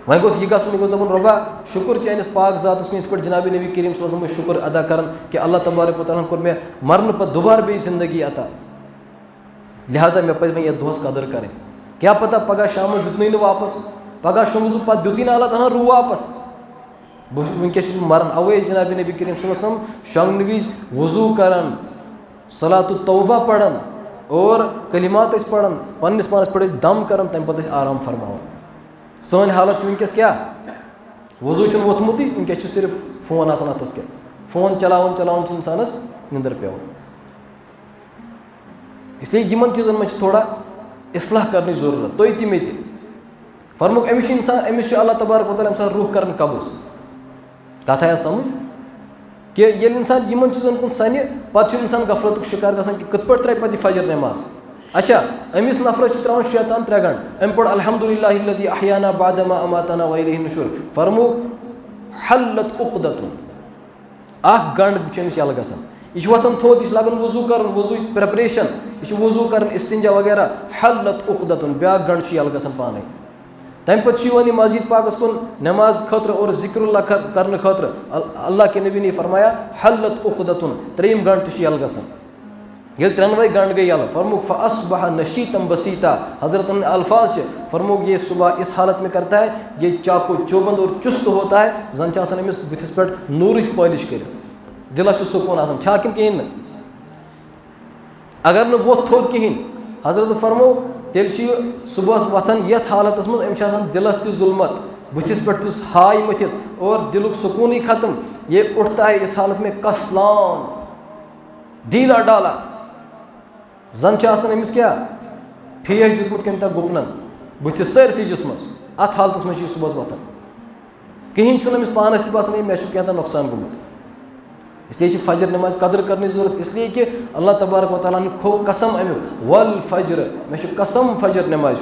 वह गोस यह गन रबा शुक्र चानिस पाक ज़ातस कुन पे जनाब नबी करीम सल्लल्लाहु अलैहि वसल्लम शुक्र अदा कर कि अल्लाह तबारक व तआला कोर मे मरन पे दोबार बे जिंदगी अता लिहाजा मे पे वह दोहस कदर करें क्या पता पगह शाम दुन वापस पगह शोंग पे दुत अल्लाह ताला रूह वापस वनकस मरन अवे जनाब नबी करीम सल्लल्लाहु अलैहि वसल्लम शोंगन विज वजू करन सलातु तौबा पढ़न और कलिमात पढ़न पन्निस पानस पे दम कर तम पे आराम फरमावन। सन हालत वनकस क्या वजू वोथमुत वनकस सिर्फ फोन अतस क्या फोन चलावन चलावन इंसानस निंदर पे इसलिए इन चीज़न में थोड़ा इस्लाह करने जरूरत तो मे फरमुक अमिस इंसान अमिस अल्लाह तबारक व तआला रूह कर कब्ज कथ आया समझ कि ये इंसान इन चीज़न कुन सन पे इंसान गफलत शिकार ग कत पे त्रे पे फजर नमाज अच्छा अमिस नफरस त्रावन शैतान 3 गंड अम पे अल्हम्दुलिल्लाहिल्लज़ी अहयाना बअदमा अमातना व इलैहिन नुशूर फरमो हल्लत उक़दतुन 1 गंड अमिस यल ग यह वथन थोद यह लगन वजू कर वजू प्रेपरेशन यह वजू कर इस्तिंजा वगैरह हल्लत उक़दतुन ब्या गंड यल ग पाने तम पे मस्जिद पाकस कुन नमाज खतर और जिक्रुल्लाह करने खतर अल्लाह के नबी ने फरमाया हल्लत उक़दतुन 3 गंड यल ग ये 3 गंड गई यल फरमुक फ़अस्बह नशीतम बसीता हज़रत अल्फाज फरमुक ये सुबह इस हालत में करता है ये चाको चौबंद और चुस्त होता है जन अमिस बुथिस पे नूर पॉलिश कर दिलस सुकून आसान छा किन कहें अगर न वो थोद कहें हज़रत फरमो तेल सुबह वथन ये हालत मज अम दिलस तुलमत बुथिस पे हाय मथित और दिलुक सुकून ही खत्म ये उठता है इस हालत में कसलान डीला डाला जन अमिस क्या फेस दुतमुत कम तक गुपन बुथिस सरसी जिसमस अत हालत में सुबह वथन कहीं अमिस पानस तक बसान मे क्या नुकसान गोमुत इसलिए फजर नमाज कदर करने जरूरत, इसलिए कि अल्लाह तबारक व तआला ने खो कसम अमुक वल फजर, मे कसम फजर नमाज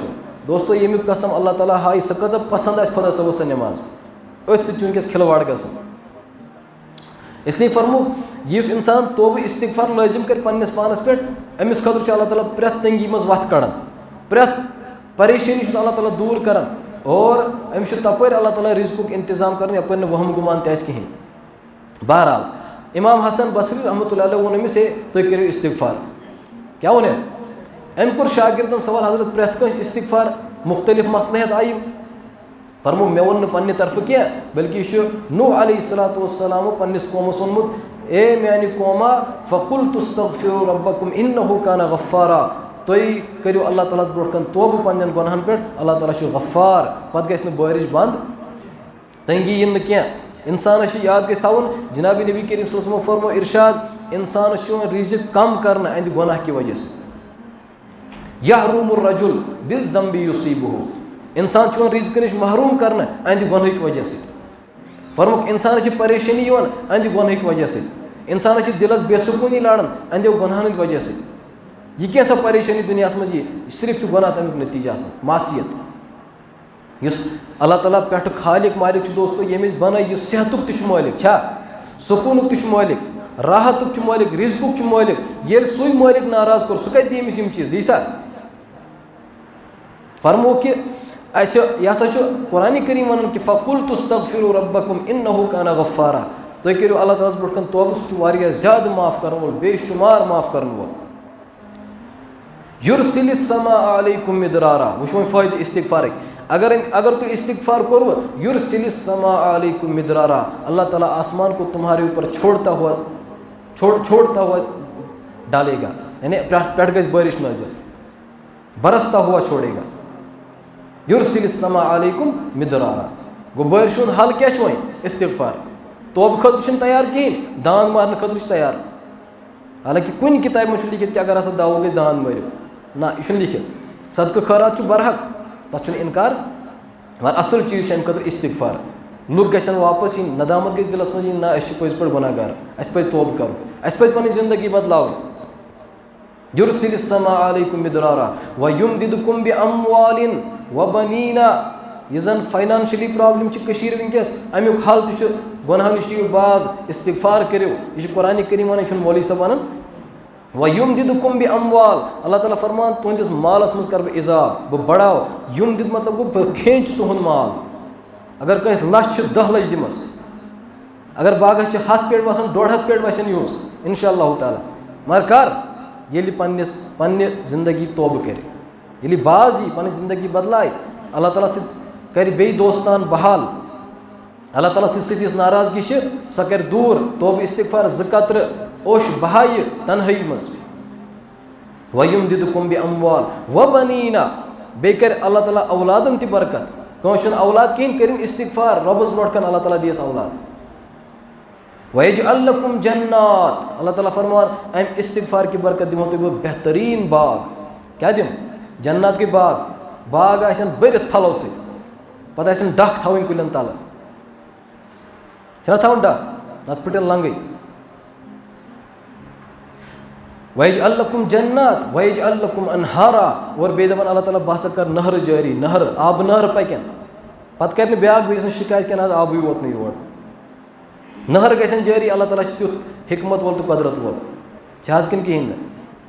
दोस्तों यमुक कसम अल्लाह ताला हाय सह कज पसंद आ खुदा सब सह नमाज अथ वनकस खिलवाड़ ग। इसलिए फरमुक यस इंसान तोब इस्तिगफार लाजिम कर पन्नस पानस पे, अमिस खतर अल्लाह ताला प्रेत तंगी मज वत कड़ान, प्रेत परेशानी अल्लाह ताला दूर करान, और अमिस तपर अल्लाह ताला रिज़्क़ुक इंतजाम कर यप वहम गुमान तह कहें। बहरहाल इमाम हसन बसरी रहमतुल्लाह अलैह वोन अमिस तुम करो इस्तिगफार, क्या वन अम कोर शागिर्दन सवाल हजरत प्रेत कस इस्तिगफार मुख्तलिफ मसलहत आई, फरमो मे वो पन्ने तरफ क्या बल्कि यह नूह अलैहिस्सलातु वस्सलाम पन्निस कौमस वोनमुत ए म्यानि कौमा फ़कुल तुस्तग़फिरू रब्बकुम इन्नहु काना गफ़्फ़ारा, तुम करो अल्लाह ताला ब्रोट कन तोब पन्न गुनाहन पे, अल्लाह ताला गफ़्फ़ार, पत गस बारिश बंद तंगी इन क्या इंसान याद गस थवन जनाब नबी करीम सल्लल्लाहु अलैहि वसल्लम फरमो इरशाद इंसान रिज़्क़ कम करना अंद गुनाह की वजह से, यहरुमुर रजुल बिज़्ज़म्बि युसीबुहु, इंसान रिज़्क़ नश महरूम करना अंद गुनाह की वजह से। फरमुक इंसान परेशानी अंद गुनाह की वजह से, इंसान दिलस बेसुकूनी लाड़न अंद गुनाहन की वजह से। यह क्या परेशानी दुनिया मज सिर्फ गुनाह तमिक नतीजा मासियत युस अल्लाह ताला पे खालिक मालिक दोस्तों यमिस बन सेहतुक त मालिक छा, सुकूनुक त मालिक, राहतुक मालिक, रिज़्क़ुक मालिक, ये सुई मालिक नाराज कर सह कत यमिस चीज़ दी सा। फरमो कि यह कुरान करीम वन कि फ़कुल तुस्तग़फिरू रब्बकुम इन्नहु काना गफ़्फ़ारा, तुम करो अल्लाह ताला ब्रोट तौबह सह ज़्यादा माफ़ कर वोल, बेशुमार माफ़ कर वोल। युरसिलिस समा अलैकुम मिदरारा, वो फ़ायदे इस्तिगफार, अगर तो इस्तिगफार करो युरसिलिस समा अलैकुम मिदरारा, अल्लाह ताला आसमान को तुम्हारे ऊपर छोड़ता हुआ डालेगा, यानी पेट गज बारिश नाज़िल बरसता हुआ छोड़ेगा। युरसिलिस समा अलैकुम मिदरारा गो बारिश हल क्या वो इस्तिगफार, तौब खतर तैयार कहें, दान मारने खतर तैयार, हालांकि कुन किताब में लिखित कि अगर हसा दाव गज दान मारियो ना, यह लिखित सदक़ा खैरात बरहक तथ इनकार, मगर असल चीज़ अम खतर इस्तिगफार। लुक गन वापस इन, नदामत गई दिलस मज ना पज पे गुनाहगार, पे तौब कर, पे पन जिंदगी बदलाव। युरसिलिस समा अलैकुम मिदरारा व युमदिदकुम बिअम्वालिन व बनीना, यह जन फाइनेंशियली प्रॉब्लम वनकस अमुक हल त गुनाह नश बाज इस्तिगफार करो, यह कुरान करीम वन मौलवी सब वन व युमदिदकुम बिअम्वाल, अल्लाह ताला फरमान तुहंदिस मालस मज कर इजाफ, बह बढ़ाओ, युमदिद मतलब गो बह खेच तुहंद माल, अगर कस लच 10 लच दिमस, अगर बागस 100 पेड़ वसन 1.5 पेड़ वसन यूस इंशाअल्लाह ताला, मगर कर ये पन्ने जिंदगी तौब करे, ये बाज यी पन्नी जिंदगी बदलाए, अल्लाह ताला से कर बे दोस्तान बहाल, अल्लाह ताला से नाराजगी सह कर दूर, तौब इस्तिगफार 2 कतर ओश बहाय तन्हाई मज। व युमदिदकुम बिअम्वाल व बनीना, बे कर अल्लाह ताला औलादन ति बरकत, कौन औलाद कहें करिन इस्तिगफार, रब्बस ब्रोट कन अल्लाह ताला दियस औलाद। व यजअल लकुम जन्नात, अल्लाह ताला फरमान अम इस्तिगफार की बरकत दिमो तुम बेहतरीन बाग, क्या दिम जन्नत के बाग आसन बरित फलों से, पता आसन डक थवन कुलन तल, थवन डक नत फुटन लंगई। व यजअल लकुम जन्नात व यजअल लकुम अनहारा, और बे दपन अल्लाह ताला बहसा कर नहर जारी, नहर आब नहर पकन, पत कर ब्याक बे शिकायत क्या आबू वोत नहीं और नहर गसन जारी, अल्लाह ताला तुत हिकमत वोल तो कदरत वोल छाज किन कहें।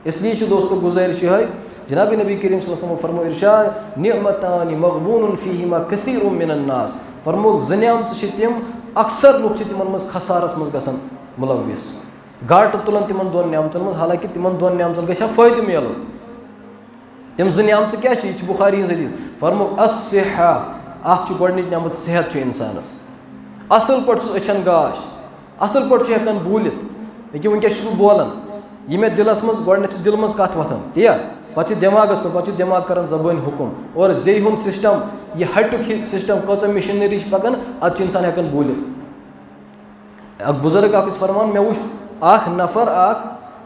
इसलिए दोस्तों गुजारिश है जनाब नबी करीम सल्लल्लाहु अलैहि वसल्लम फरमो इरशाद निअमतानि मग़बूनुन फ़ीहिमा कसीरुम मिनन नास, फरमो ज़नियाम तिम अक्सर लोग तिमन मज खसारस मज गसन मुलविस, घाट तुलन तिमन 2 नियामतन मज, हालांकि तिमन 2 नियामतन गया फ़ायदे मिलन, तम 2 नियामत क्या बुखारी हदीस, फरमो अस्सिहा, अख गोडनिच नियामत सेहत इंसानस, असल पे अचन गाश, असल पे हेकान बोलित, ये वनकस बोलान, यह मे दिलस मज गोडन दिल मज कथ वथान ती पे दिमागस पे दिमाग कर जबान हुकुम, और जे हुंद सिस्टम यह हटुक सिस्टम कच मशीनरी पकान, अत इंसान हेकान बोलित। बुजुर्ग फरमान मे वो नफर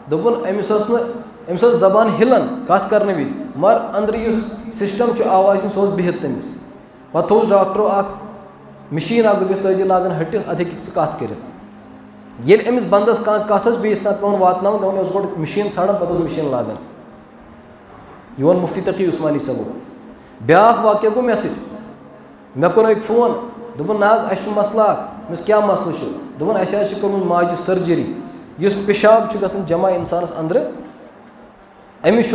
दोपन अमिस जबान हिलन कत करने विज, मगर अंदर सिस्टम आवाज सह बिहित तमिस, पे थोस डॉक्टरों मशीन दोपस सजी लागन हटिस अत हे सह कत कर, ये अमिस बंदस कत बेस ना पे वातना दपान गो मशीन ाड़न पे मशीन लागान यह वो मुफ्ती तकी उस्मानी सबो ब्या वाक्य गो मे मे कोर अक फोन दोपन ना मसला अमिस क्या मसल दोपन कर्म माजि सर्जरी इस पेशाब गसान जमा इंसानस अंदर अमिस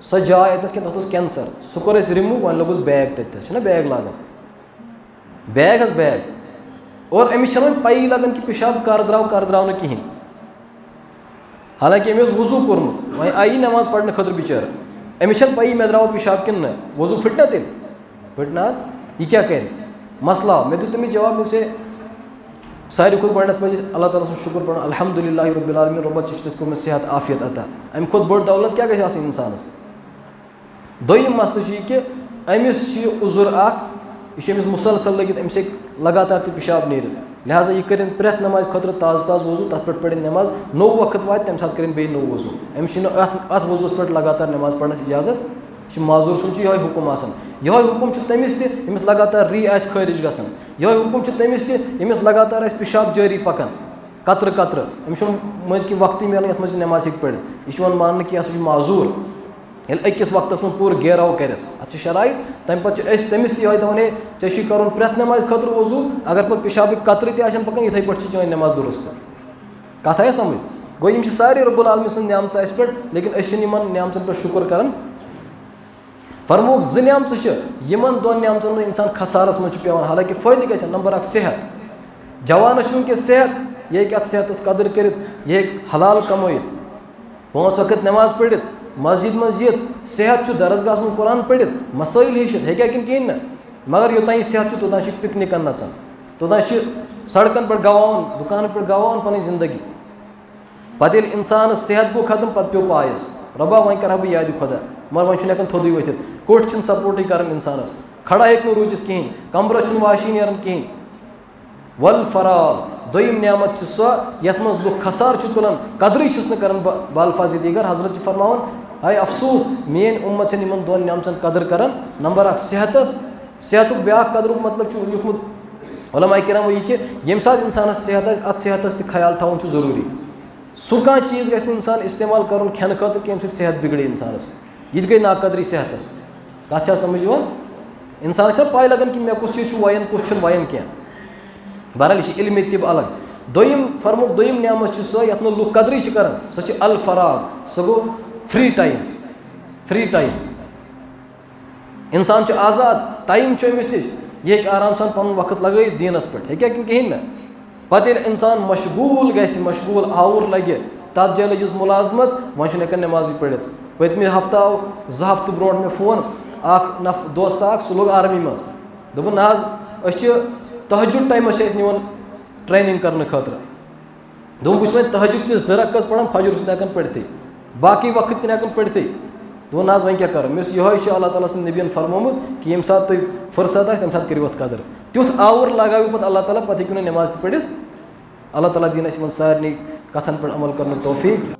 सह जाए अतस कह तथ कैंसर सह कोर रिमूव वन लोगुस बैग तथा बैग लागान बैग बैग और अमिस पई लगन कि पेशाब कर द्राव न कहें हालांकि अमिस वजू कोर्मुत वह आई नमाज पढ़ने खतर बिचार अमिस पई मे द्राव पेशाब कि वजू फट ना तेल फट ना यह क्या कर मसला मे दुत तमिस जवाब मुझसे सारे खुद गो पे अल्लाह ताला शुक्र पढ़ अल्हम्दुलिल्लाहि रब्बिल आलमीन रब्बा कोर सेहत आफियत अता अम खुद बड़ दौलत क्या गई इंसानस दोयम मसल यह कि अमिस उजुर यह मुसलसल लगित अमिस लगातार तह पेशाब नीरित लिहाजा यह कर प्रेथ नमाज खतर ताज़ ताज़ वजू तथ पे पढ़ नमाज नो वक्त वात तम सात कर नो वजू अमिस अत वजूस पे लगातार नमाज पढ़नस इजाजत यह माजूर सुन यह हुक्म यह हुक्म तमिस तमिस लगातार री आस खारिज गसान यह हुक्म तमिस तमिस लगातार पेशाब जारी पकान कतर कतर अमिस मज कि वक्त मिलान ये नमाज हे पढ़ यह मान कि यह माजूर ये अकिस वक्तस में पूर घेराव कर अत शराइ तम पे तमिस तह दपान ऐ कर प्रेथ नमाज खतर वजू अगर पे पेशाब कतर तक पकान इथे पे चैन नमाज दुरुस्त कथ आया समझ गो यम सारे रब्बुल आलमीन सद नियामत अस पे लेकिन नियामतन पे शुक्र कर फरमोक ज नियामत यमन दोन नियामतन में इंसान खसारस में पे हालांकि फ़ायदे गई नंबर 1 सेहत जवान वनकस सेहत यह अत सेहतस कदर कर यह हलाल कमैत 5 वक्त नमाज पढ़ मस्जिद मज सेहत दरसगाह में कुरान पढ़ मसाइल हेचित हे कहें ना मगर योतान सेहत तोतान पिकनिकन नचान तोतान सड़कन पे गवान दुकान पे गवान पन जिंदगी पे इंसान सेहत गो खत्म पे पे पायस रबा वह कर बह याद खुदा मगर वह थोदे वथित कोठ सपोर्ट कर इंसानस खड़ा हे रूजित कहें कमर वाशी नीरान कहें वल फराल दोयम नियामत सो यथ मज लुक खसार तुलान कदर कर बालफाज दीगर हजरत फरमान हाय अफसोस मेन उम्मत इन दोन नियामतन कदर कर नंबर 1 सेहत ब्या कदर मतलब लिखमुत उलमा किराम यह कि यम सात इंसान सेहत अत सेहतस ख्याल थवन जरूरी सह कह चीज़ गि इंसान इस्तेमाल कर खेन खतर कि सेहत बिगड़े इंसानस यह गई नाकदरी सेहतस कत समझ इंसान पाई लगन कि मे कुछ चीज़ वायन कुछ वायन क्या बहरहाल यह इल्म तिब अलग दोयम फरमुक दोयम नियामत सो यथ लुक कदर कर सह अल फराग सह गो फ्री टाइम इंसान आज़ाद टाइम अमिस नश यह आराम सान पन वक्त लगे दीनस पे हे कहें ना पे इंसान मशगूल मशगूल आवर लगे तथ जै लजिस मुलाजमत वह नमाज पढ़ पतम हफ्ता आव 2 हफ्त ब्रो मे फोन दोस्त सह लोग आर्मी मज दोपन ना तहजुद टाइम निवन ट्रेनिंग करने खतर दोपन बस वह तहजुद 2 रकअत पढ़ान फजर पढ़ते बाकी वक्त तक पढ़ते दोपन ना वह क्या कर यह अल्लाह ताला सद नबियन फरमोमुत कि यम सात तुम फुर्सत तम सात करो कदर तुथ आवर लगाव पे अल्लाह ताला पे हेकु नमाज पढ़ अल्लाह ताला दीन सारे कथन पे अमल कर तौफीक।